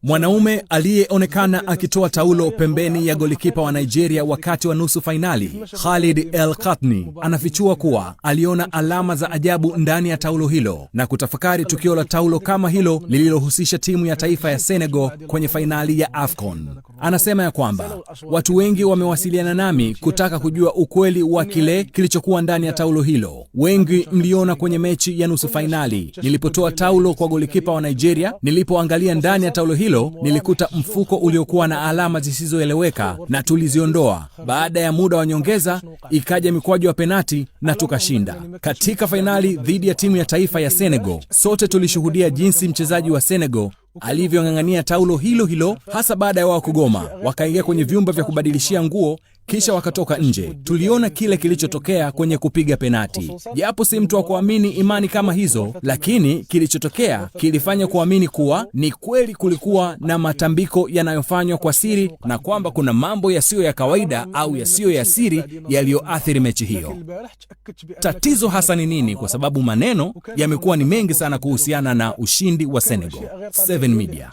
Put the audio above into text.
Mwanaume aliyeonekana akitoa taulo pembeni ya golikipa wa Nigeria wakati wa nusu fainali, Khalid El Khatni, anafichua kuwa aliona alama za ajabu ndani ya taulo hilo na kutafakari tukio la taulo kama hilo lililohusisha timu ya taifa ya Senegal kwenye fainali ya AFCON. Anasema ya kwamba watu wengi wamewasiliana nami kutaka kujua ukweli wa kile kilichokuwa ndani ya taulo hilo. Wengi mliona kwenye mechi ya nusu fainali nilipotoa taulo kwa golikipa wa Nigeria. Nilipoangalia ndani ya taulo hilo nilikuta mfuko uliokuwa na alama zisizoeleweka na tuliziondoa. Baada ya muda wa nyongeza ikaja mikwaju ya penati na tukashinda. Katika fainali dhidi ya timu ya taifa ya Senegal, sote tulishuhudia jinsi mchezaji wa Senegal alivyong'ang'ania taulo hilo, hasa baada ya wao kugoma. Wakaingia kwenye vyumba vya kubadilishia nguo kisha wakatoka nje. Tuliona kile kilichotokea kwenye kupiga penati. Japo si mtu wa kuamini imani kama hizo, lakini kilichotokea kilifanya kuamini kuwa ni kweli kulikuwa na matambiko yanayofanywa kwa siri na kwamba kuna mambo yasiyo ya kawaida au yasiyo ya siri yaliyoathiri mechi hiyo. Tatizo hasa ni nini? Kwa sababu maneno yamekuwa ni mengi sana kuhusiana na ushindi wa Senegal. 7 Media.